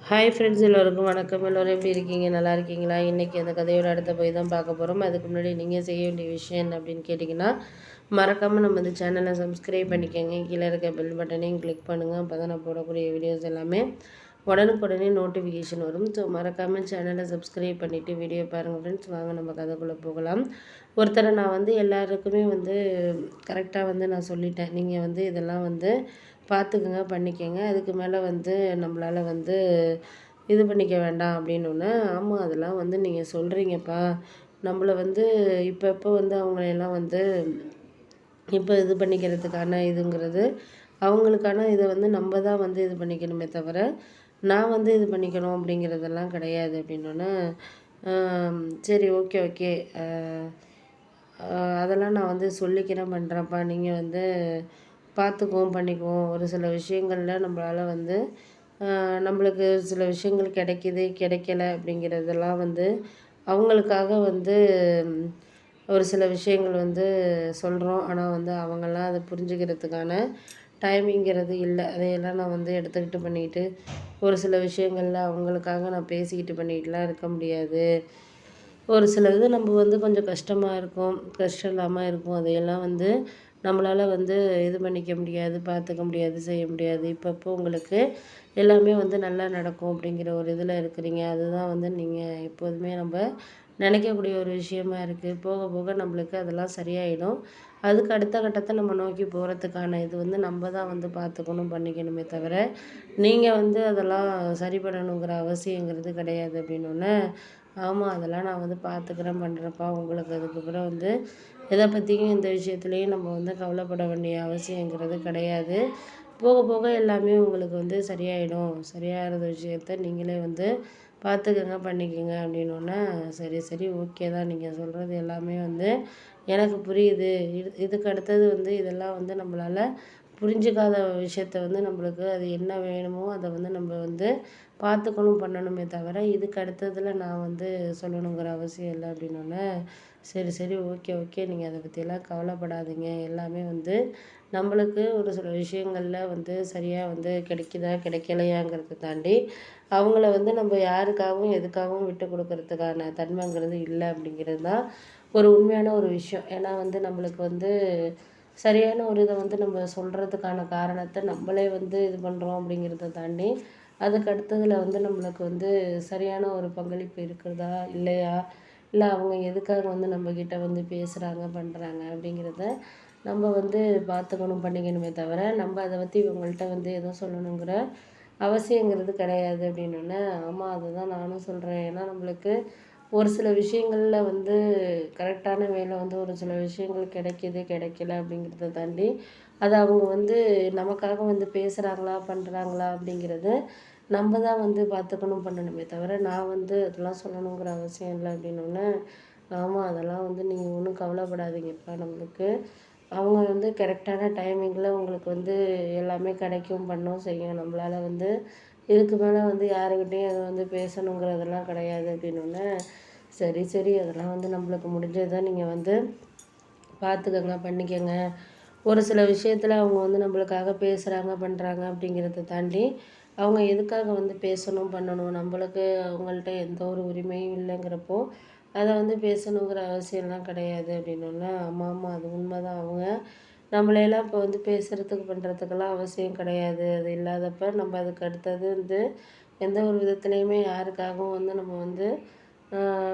Hi friends, எல்லோருக்கும் வணக்கம். எல்லோரும் எப்படி இருக்கீங்க? நல்லா இருக்கீங்களா? இன்றைக்கி அந்த கதையோட அடுத்த போய் தான் பார்க்க போகிறோம். அதுக்கு முன்னாடி நீங்கள் செய்ய வேண்டிய விஷயம் என்ன அப்படின்னு கேட்டிங்கன்னா, மறக்காமல் நம்ம இந்த சேனலை சப்ஸ்கிரைப் பண்ணிக்கோங்க. கீழே இருக்க பெல் பட்டனையும் கிளிக் பண்ணுங்கள். அப்போ தான் நான் போடக்கூடிய வீடியோஸ் எல்லாமே உடனுக்குடனே நோட்டிஃபிகேஷன் வரும். ஸோ மறக்காமல் சேனலை சப்ஸ்கிரைப் பண்ணிவிட்டு வீடியோ பாருங்கள் ஃப்ரெண்ட்ஸ். வாங்க நம்ம கதைக்குள்ளே போகலாம். ஒருத்தரை நான் எல்லாருக்குமே கரெக்டாக நான் சொல்லிட்டேன். நீங்கள் இதெல்லாம் பார்த்துக்குங்க, பண்ணிக்கங்க. அதுக்கு மேலே நம்மளால் இது பண்ணிக்க வேண்டாம் அப்படின்னோடனே, ஆமாம் அதெல்லாம் நீங்கள் சொல்கிறீங்கப்பா. நம்மளை இப்போ இப்போ அவங்களையெல்லாம் இப்போ இது பண்ணிக்கிறதுக்கான இதுங்கிறது அவங்களுக்கான இதை நம்ம தான் இது பண்ணிக்கணுமே தவிர, நான் இது பண்ணிக்கணும் அப்படிங்கிறதெல்லாம் கிடையாது அப்படின்னோடனே, சரி ஓகே ஓகே, அதெல்லாம் நான் சொல்லிக்கிறேன், பண்ணுறேன்ப்பா. நீங்கள் பார்த்துக்குவோம், பண்ணிக்குவோம். ஒரு சில விஷயங்களில் நம்மளால் நம்மளுக்கு சில விஷயங்கள் கிடைக்கிது, கிடைக்கல அப்படிங்கிறதெல்லாம் அவங்களுக்காக ஒரு சில விஷயங்கள் சொல்கிறோம். ஆனால் அவங்கெல்லாம் அதை புரிஞ்சுக்கிறதுக்கான டைமிங்கிறது இல்லை. அதையெல்லாம் நான் எடுத்துக்கிட்டு பண்ணிக்கிட்டு ஒரு சில விஷயங்களில் அவங்களுக்காக நான் பேசிக்கிட்டு பண்ணிக்கிட்டுலாம் இருக்க முடியாது. ஒரு சில இது நம்ம கொஞ்சம் கஷ்டமாக இருக்கும், கஷ்டம் இல்லாமல் இருக்கும். அதையெல்லாம் நம்மளால் இது பண்ணிக்க முடியாது, பார்த்துக்க முடியாது, செய்ய முடியாது. இப்போ உங்களுக்கு எல்லாமே நல்லா நடக்கும் அப்படிங்கிற ஒரு இதில் இருக்கிறீங்க. அதுதான் நீங்கள் எப்போதுமே நம்ம நினைக்கக்கூடிய ஒரு விஷயமா இருக்குது. போக போக நம்மளுக்கு அதெல்லாம் சரியாயிடும். அதுக்கு அடுத்த கட்டத்தை நம்ம நோக்கி போகிறதுக்கான இது நம்ம தான் பார்த்துக்கணும், பண்ணிக்கணுமே தவிர, நீங்கள் அதெல்லாம் சரி பண்ணணுங்கிற அவசியங்கிறது கிடையாது அப்படின்னோடனே, ஆமாம் அதெல்லாம் நான் பார்த்துக்கிறேன், பண்ணுறேன்ப்பா. உங்களுக்கு அதுக்கப்புறம் எதை பற்றியும் இந்த விஷயத்துலேயும் நம்ம கவலைப்பட வேண்டிய அவசியங்கிறது கிடையாது. போக போக எல்லாமே உங்களுக்கு சரியாயிடும். சரியாகிற விஷயத்த நீங்களே பார்த்துக்கங்க, பண்ணிக்கங்க அப்படின்னோடனே, சரி சரி ஓகே தான். நீங்கள் சொல்கிறது எல்லாமே எனக்கு புரியுது. இதுக்கு அடுத்தது இதெல்லாம் நம்மளால் புரிஞ்சிக்காத விஷயத்த நம்மளுக்கு அது என்ன வேணுமோ அதை நம்ம பார்த்துக்கணும், பண்ணணுமே தவிர, இதுக்கு அடுத்ததில் நான் சொல்லணுங்கிற அவசியம் இல்லை அப்படின்னோடனே, சரி சரி ஓகே ஓகே, நீங்கள் அதை பற்றியெல்லாம் கவலைப்படாதீங்க. எல்லாமே நம்மளுக்கு ஒரு சில விஷயங்களில் சரியாக கிடைக்குதா கிடைக்கலையாங்கிறத தாண்டி அவங்கள நம்ம யாருக்காகவும் எதுக்காகவும் விட்டு கொடுக்கறதுக்கான தன்மைங்கிறது இல்லை அப்படிங்கிறது தான் ஒரு உண்மையான ஒரு விஷயம். ஏன்னா நம்மளுக்கு சரியான ஒரு இதை நம்ம சொல்கிறதுக்கான காரணத்தை நம்மளே இது பண்ணுறோம் அப்படிங்கிறத தாண்டி, அதுக்கு அடுத்ததில் நம்மளுக்கு சரியான ஒரு பங்களிப்பு இருக்கிறதா இல்லையா, இல்லை அவங்க எதுக்காக நம்மக்கிட்ட பேசுகிறாங்க, பண்ணுறாங்க அப்படிங்கிறத நம்ம பார்த்துக்கணும், பண்ணிக்கணுமே தவிர, நம்ம அதை பற்றி இவங்கள்ட்ட எதுவும் சொல்லணுங்கிற அவசியங்கிறது கிடையாது அப்படின்னோடனே, ஆமாம் அதுதான் நானும் சொல்கிறேன். ஏன்னா நம்மளுக்கு ஒரு சில விஷயங்களில் கரெக்டான வேலை ஒரு சில விஷயங்கள் கிடைக்கிது, கிடைக்கல அப்படிங்கிறத தாண்டி, அதை அவங்க நமக்காக பேசுகிறாங்களா, பண்ணுறாங்களா அப்படிங்கிறது நம்ம தான் பார்த்துக்கணும், பண்ணணுமே தவிர, நான் அதெல்லாம் சொல்லணுங்கிற அவசியம் இல்லை அப்படின்னோடனே, ஆமாம் அதெல்லாம் நீங்கள் ஒன்றும் கவலைப்படாதீங்கப்பா. நம்மளுக்கு அவங்க கரெக்டான டைமிங்கில் உங்களுக்கு எல்லாமே கிடைக்கும், பண்ணவும் செய்யும். நம்மளால் இதுக்கு மேலே யாருக்கிட்டேயும் அதை பேசணுங்கிறதெல்லாம் கிடையாது அப்படின்னோடனே, சரி சரி அதெல்லாம் நம்மளுக்கு முடிஞ்சது தான். நீங்கள் பார்த்துக்கங்க, பண்ணிக்கங்க. ஒரு சில விஷயத்தில் அவங்க நம்மளுக்காக பேசுகிறாங்க, பண்ணுறாங்க அப்படிங்கிறத தாண்டி, அவங்க எதுக்காக பேசணும், பண்ணணும், நம்மளுக்கு அவங்கள்ட்ட எந்த ஒரு உரிமையும் இல்லைங்கிறப்போ அதை பேசணுங்கிற அவசியம்லாம் கிடையாது அப்படின்னோடனே, ஆமாம் ஆமாம் அது உண்மை தான். அவங்க நம்மளையெல்லாம் இப்போ பேசுகிறதுக்கு பண்ணுறதுக்கெல்லாம் அவசியம் கிடையாது. அது இல்லாதப்ப நம்ம அதுக்கு அடுத்தது எந்த ஒரு விதத்துலேயுமே யாருக்காகவும் நம்ம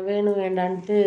வேணும் வேண்டான்ட்டு